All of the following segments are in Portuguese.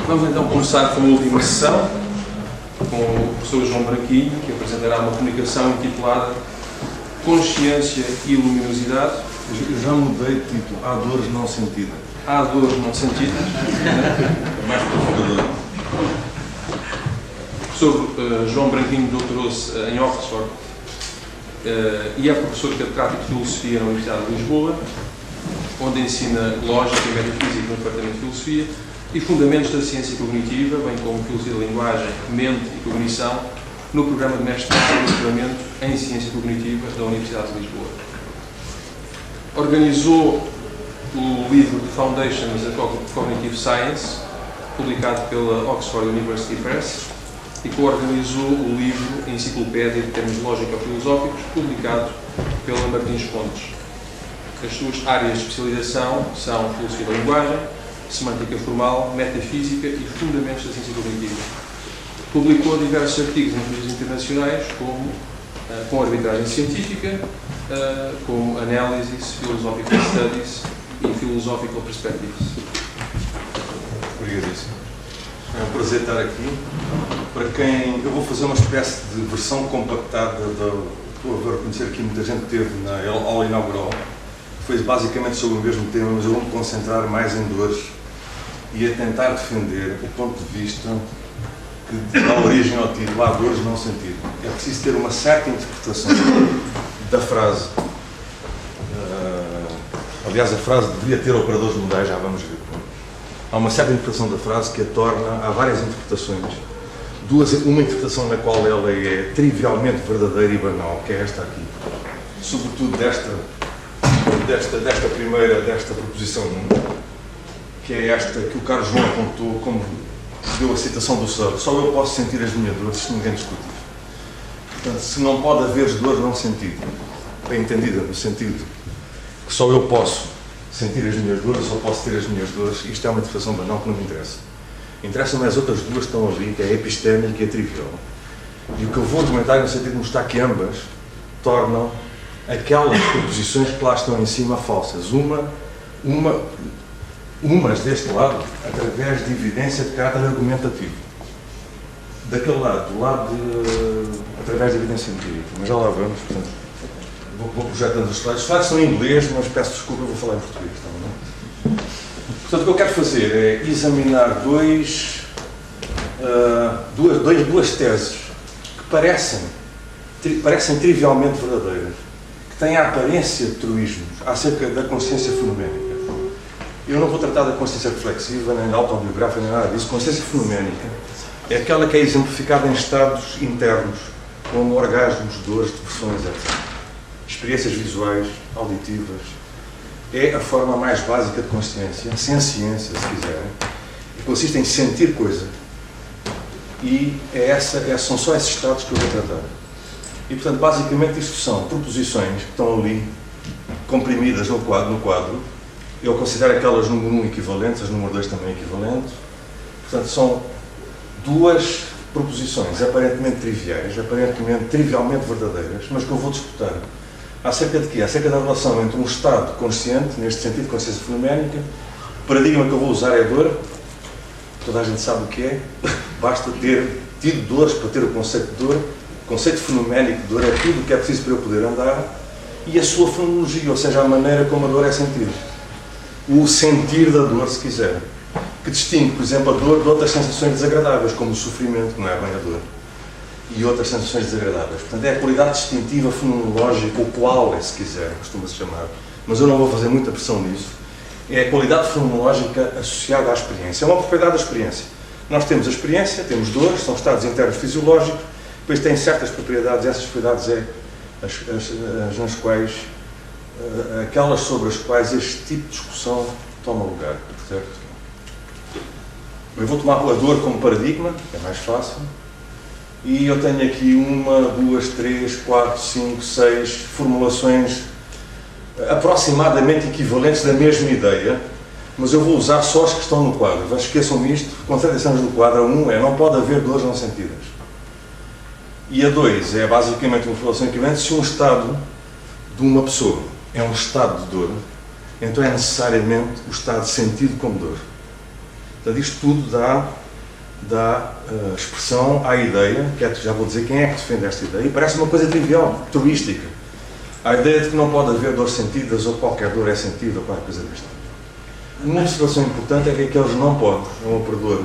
Vamos então começar com a última sessão, com o professor João Branquinho, que apresentará uma comunicação intitulada Consciência e Luminosidade. Eu já mudei de título, Há Dores Não Sentidas. Há dores não sentidas. Mais provocador. O professor João Branquinho doutorou-se em Oxford e é professor catedrático de Filosofia na Universidade de Lisboa, onde ensina Lógica e Metafísica no Departamento de Filosofia e Fundamentos da Ciência Cognitiva, bem como Filosofia da Linguagem, Mente e Cognição, no programa de mestrado e doutoramento em Ciência Cognitiva da Universidade de Lisboa. Organizou o livro Foundations of Cognitive Science, publicado pela Oxford University Press, e coorganizou o livro Enciclopédia de Termos Lógico-Filosóficos, publicado pela Martins Fontes. As suas áreas de especialização são Filosofia da Linguagem, Semântica Formal, Metafísica e Fundamentos da Ciência Cognitiva. Publicou diversos artigos em revistas internacionais, como com arbitragem científica, como Analysis, Philosophical Studies e Philosophical Perspectives. Obrigadíssimo. É um prazer estar aqui. Para quem... Eu vou fazer uma espécie de versão compactada Estou a reconhecer aqui muita gente que esteve na aula inaugural. Foi basicamente sobre o mesmo tema, mas eu vou me concentrar mais em dores e a tentar defender o ponto de vista que dá origem ao título Há Dores Não Sentidas. É preciso ter uma certa interpretação da frase. Aliás, a frase deveria ter operadores modais, já vamos ver. Há uma certa interpretação da frase que a torna, há várias interpretações. Uma interpretação na qual ela é trivialmente verdadeira e banal, que é esta aqui. Sobretudo desta proposição 1, que é esta que o Carlos João apontou como deu a citação do Sartre. Só eu posso sentir as minhas dores, isto ninguém discute. Portanto, se não pode haver dor não sentida, bem entendida no sentido que só eu posso sentir as minhas dores, só posso ter as minhas dores, isto é uma interpretação banal que não me interessa. Interessam-me as outras duas que estão ali, que é a epistémica e a trivial. E o que eu vou argumentar é no sentido de mostrar que ambas tornam aquelas proposições que lá estão em cima falsas. Umas deste lado, através de evidência de caráter argumentativo. Daquele lado, do lado através de evidência empírica. Mas já lá vamos, portanto, vou projetando os slides. Os slides são em inglês, mas peço desculpa, eu vou falar em português. Então, não? Portanto, o que eu quero fazer é examinar duas teses que parecem trivialmente verdadeiras, que têm a aparência de truísmos acerca da consciência fenoménica. Eu não vou tratar da consciência reflexiva, nem da autobiográfica, nem nada disso. Consciência fenoménica é aquela que é exemplificada em estados internos, como orgasmos, dores, depressões, etc. Experiências visuais, auditivas. É a forma mais básica de consciência, sem ciência, se quiserem, e consiste em sentir coisa. E são só esses estados que eu vou tratar. E, portanto, basicamente isto são proposições que estão ali, comprimidas no quadro. Eu considero aquelas número 1 equivalentes, as número 2 também equivalentes. Portanto, são duas proposições aparentemente triviais, aparentemente trivialmente verdadeiras, mas que eu vou disputar. Acerca de quê? Acerca da relação entre um estado consciente, neste sentido de consciência fenoménica. O paradigma que eu vou usar é a dor. Toda a gente sabe o que é. Basta ter tido dores para ter o conceito de dor. O conceito fenoménico de dor é tudo o que é preciso para eu poder andar. E a sua fenomenologia, ou seja, a maneira como a dor é sentida. O sentir da dor, se quiser. Que distingue, por exemplo, a dor de outras sensações desagradáveis, como o sofrimento, que não é bem a dor. E outras sensações desagradáveis. Portanto, é a qualidade distintiva fenomenológica, ou qualia, se quiser, costuma-se chamar. Mas eu não vou fazer muita pressão nisso. É a qualidade fenomenológica associada à experiência. É uma propriedade da experiência. Nós temos a experiência, temos dores, são estados internos fisiológicos, depois tem certas propriedades, essas propriedades nas quais, aquelas sobre as quais este tipo de discussão toma lugar, certo? Eu vou tomar a dor como paradigma, que é mais fácil. E eu tenho aqui 1, 2, 3, 4, 5, 6 formulações aproximadamente equivalentes da mesma ideia, mas eu vou usar só as que estão no quadro. Esqueçam-me isto, contradições do quadro. A 1 é não pode haver dores não sentidas. E a 2 é basicamente uma formulação equivalente. Se um estado de uma pessoa é um estado de dor, então é necessariamente o estado sentido como dor. Portanto, isto tudo dá expressão à ideia, que já vou dizer quem é que defende esta ideia, e parece uma coisa trivial, turística. A ideia de que não pode haver dores sentidas, ou qualquer dor é sentida, ou qualquer coisa desta. Uma observação importante é que aqueles não podem, é um operador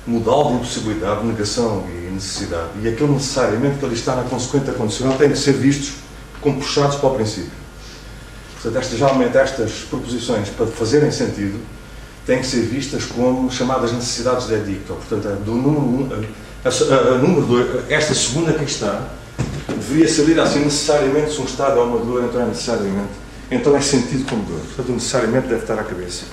modal de impossibilidade, negação e necessidade, e aquele necessariamente que ali está na consequente condicional tem que ser vistos como puxados para o princípio. Portanto, geralmente estas proposições, para fazerem sentido, têm que ser vistas como chamadas necessidades de Edicto. Portanto, do número 1, número 2, esta segunda que está, deveria ser lida assim, necessariamente, se um estado é uma dor, então é necessariamente, então é sentido como dor. Portanto, necessariamente deve estar à cabeça.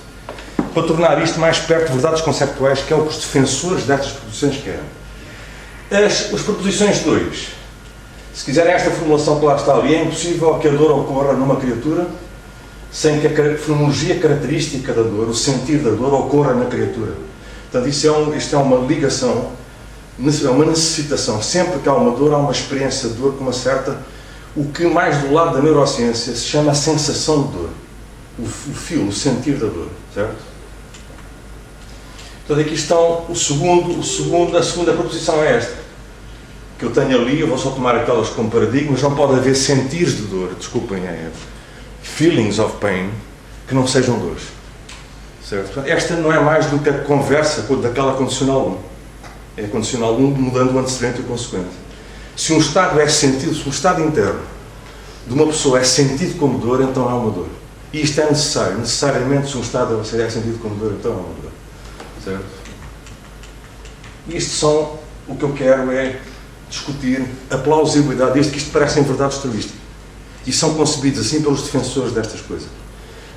Para tornar isto mais perto de verdades conceptuais, que é o que os defensores destas proposições querem. As proposições 2, se quiserem esta formulação que lá está ali, é impossível que a dor ocorra numa criatura sem que a fenomenologia característica da dor, o sentir da dor, ocorra na criatura. Portanto, isto é uma ligação, é uma necessitação. Sempre que há uma dor, há uma experiência de dor com uma certa, o que mais do lado da neurociência se chama a sensação de dor. O feel, o sentir da dor, certo? Portanto, aqui estão a segunda proposição é esta, que eu tenho ali, eu vou só tomar aquelas como paradigmas, não pode haver sentires de dor, desculpem, feelings of pain, que não sejam dores. Certo? Portanto, esta não é mais do que a conversa daquela condicional 1. É a condicional 1 mudando o antecedente e o consequente. Se um estado é sentido, se um estado interno de uma pessoa é sentido como dor, então há uma dor. E isto é necessário. Necessariamente, se um estado é sentido como dor, então há uma dor. Certo? Isto são, o que eu quero é discutir a plausibilidade disto, que isto parecem verdades turísticas. E são concebidos assim pelos defensores destas coisas.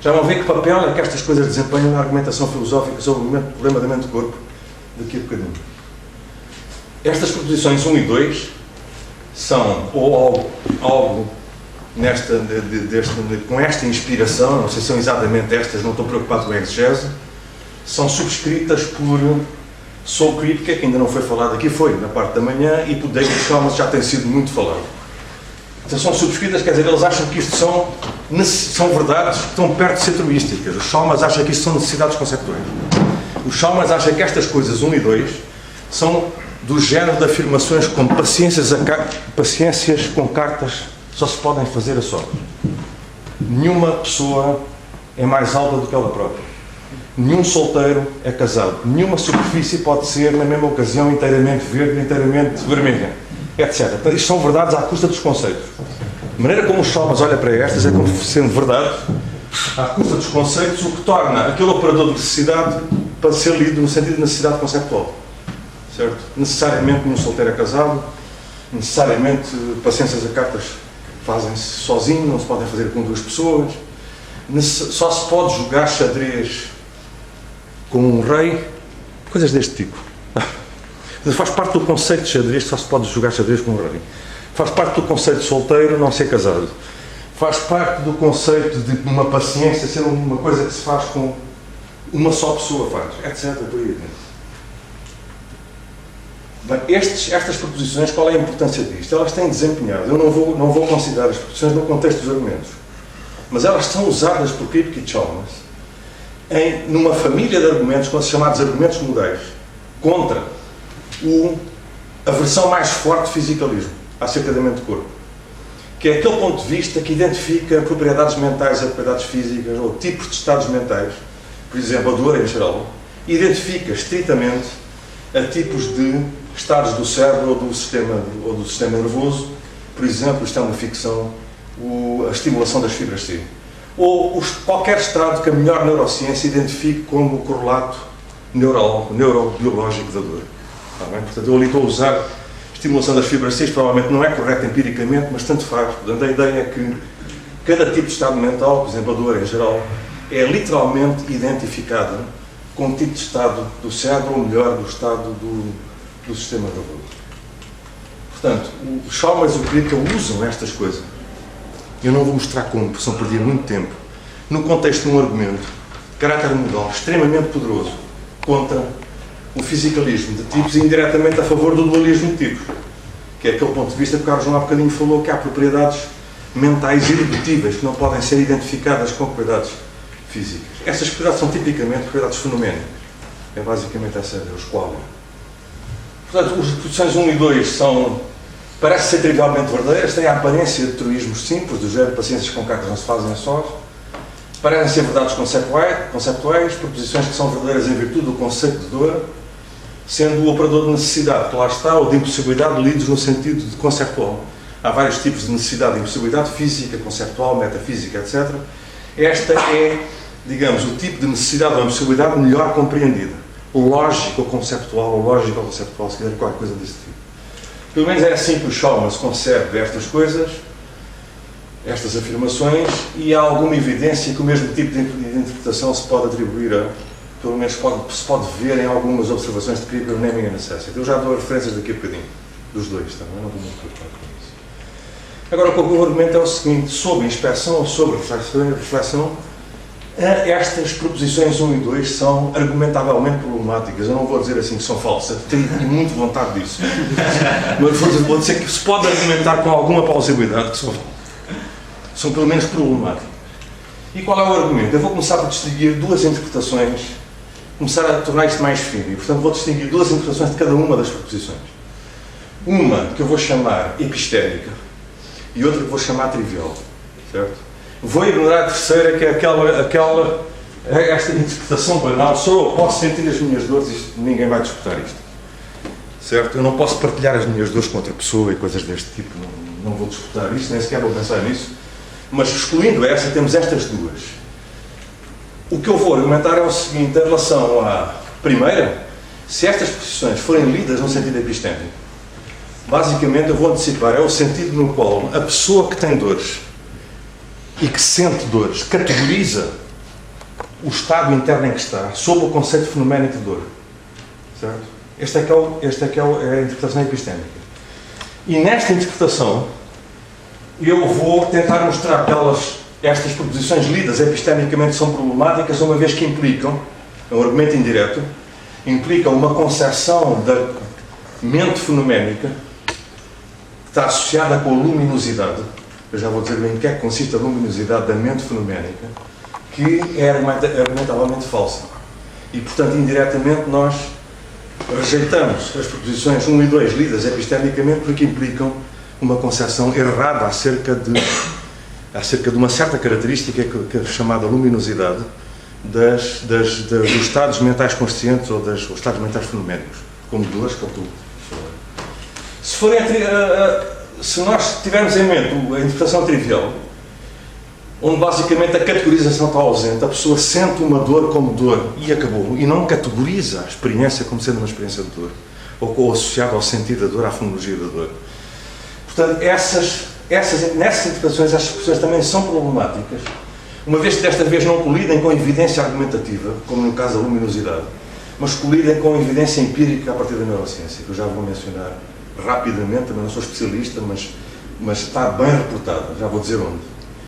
Já vão ver que papel é que estas coisas desempenham na argumentação filosófica sobre o problema da mente-corpo daqui a bocadinho. Estas proposições 1 e 2 são ou algo com esta inspiração, não sei se são exatamente estas, não estou preocupado com a exegese, são subscritas por Saul Kripke, que ainda não foi falado aqui, foi na parte da manhã, e por David Chalmers já tem sido muito falado. Então são subscritas, quer dizer, eles acham que isto são verdades que estão perto de ser truísticas. Os Chalmers acham que isto são necessidades conceptuais. Os Chalmers acham que estas coisas 1 e 2 são do género de afirmações como paciências com cartas só se podem fazer a sós. Nenhuma pessoa é mais alta do que ela própria. Nenhum solteiro é casado. Nenhuma superfície pode ser, na mesma ocasião, inteiramente verde, inteiramente vermelha, etc. Então, isto são verdades à custa dos conceitos. De maneira como os Chalmers olha para estas, é como sendo verdade à custa dos conceitos, o que torna aquele operador de necessidade para ser lido no sentido de necessidade conceptual. Certo? Necessariamente nenhum solteiro é casado, necessariamente paciências a cartas fazem-se sozinho, não se podem fazer com duas pessoas, só se pode jogar xadrez com um rei, coisas deste tipo. Faz parte do conceito de xadrez, só se pode jogar xadrez com um rei. Faz parte do conceito de solteiro não ser casado. Faz parte do conceito de uma paciência ser uma coisa que se faz com uma só pessoa, etc. Por aí. Bem, estas proposições, qual é a importância disto? Elas têm desempenhado, eu não vou considerar as proposições no contexto dos argumentos, mas elas são usadas por Kripke e Chalmers numa família de argumentos, com os chamados argumentos modais, contra a versão mais forte de fisicalismo, acerca da mente-corpo, que é aquele ponto de vista que identifica propriedades mentais a propriedades físicas, ou tipos de estados mentais, por exemplo, a dor em geral, identifica estritamente a tipos de estados do cérebro ou do sistema nervoso, por exemplo, isto é uma ficção, a estimulação das fibras C. Ou qualquer estado que a melhor neurociência identifique como o correlato neurobiológico da dor. Está bem? Portanto, eu ali estou a usar estimulação das fibras C, provavelmente não é correto empiricamente, mas tanto faz. Portanto, a ideia é que cada tipo de estado mental, por exemplo, a dor em geral, é literalmente identificada com um tipo de estado do cérebro, ou melhor, do estado do sistema nervoso. Portanto, o Chalmers e o Kripke usam estas coisas. Eu não vou mostrar como, porque são perder muito tempo. No contexto de um argumento de caráter modal extremamente poderoso contra o fisicalismo de tipos e indiretamente a favor do dualismo de tipos, que é aquele ponto de vista que o Carlos João há bocadinho falou, que há propriedades mentais irredutíveis que não podem ser identificadas com propriedades físicas. Essas propriedades são tipicamente propriedades fenoménicas. É basicamente essa ideia, os qual. Portanto, as proposições 1 e 2 parecem ser trivialmente verdadeiras, têm a aparência de truísmos simples, do género paciências com cartas não se fazem sós, parecem ser verdades conceptuais, proposições que são verdadeiras em virtude do conceito de dor, sendo o operador de necessidade, que lá está, ou de impossibilidade, lidos no sentido de conceptual. Há vários tipos de necessidade e impossibilidade, física, conceptual, metafísica, etc. Esta é, digamos, o tipo de necessidade ou impossibilidade melhor compreendida. Lógico ou conceptual, se quiser, qualquer coisa desse tipo. Pelo menos é assim que o Chalmers concebe estas coisas, estas afirmações, e há alguma evidência que o mesmo tipo de interpretação se pode atribuir a, pelo menos se pode ver em algumas observações de Creeper, Naming and Necessity. Eu já dou referências daqui a bocadinho, dos dois também, não estou muito preocupado com isso. Agora, o que o argumento é o seguinte: sob inspeção ou sobre reflexão, estas proposições 1 e 2 são argumentavelmente problemáticas. Eu não vou dizer assim que são falsas, tenho muito vontade disso. Mas vou dizer que se pode argumentar com alguma plausibilidade que são pelo menos problemáticas. E qual é o argumento? Eu vou começar por distinguir duas interpretações, começar a tornar isto mais fino, e portanto vou distinguir duas interpretações de cada uma das proposições. Uma que eu vou chamar epistémica e outra que vou chamar trivial, certo? Vou ignorar a terceira, que é esta interpretação banal. Só eu posso sentir as minhas dores, ninguém vai disputar isto, certo? Eu não posso partilhar as minhas dores com outra pessoa e coisas deste tipo, não vou disputar isto, nem sequer vou pensar nisso. Mas excluindo essa, temos estas duas. O que eu vou argumentar é o seguinte, em relação à primeira: se estas posições forem lidas no sentido epistémico, basicamente eu vou antecipar, é o sentido no qual a pessoa que tem dores e que sente dores categoriza o estado interno em que está sob o conceito fenoménico de dor, certo? Esta é a interpretação epistémica. E nesta interpretação eu vou tentar mostrar que estas proposições lidas epistemicamente são problemáticas, uma vez que implicam, é um argumento indireto, implicam uma concepção da mente fenoménica que está associada com a luminosidade. Eu já vou dizer bem em que é que consiste a luminosidade da mente fenoménica, que é argumentavelmente falsa. E, portanto, indiretamente nós rejeitamos as proposições 1 e 2 lidas epistemicamente porque implicam uma concepção errada acerca de uma certa característica que é chamada luminosidade dos estados mentais conscientes ou dos estados mentais fenoménicos, como dores que eu estou a falar. Se nós tivermos em mente a interpretação trivial, onde basicamente a categorização está ausente, a pessoa sente uma dor como dor e acabou, e não categoriza a experiência como sendo uma experiência de dor, ou associada ao sentido da dor, à fonologia da dor. Portanto, nessas interpretações, as expressões também são problemáticas, uma vez que desta vez não colidem com evidência argumentativa, como no caso da luminosidade, mas colidem com evidência empírica a partir da neurociência, que eu já vou mencionar rapidamente, também não sou especialista, mas está bem reportada, já vou dizer onde.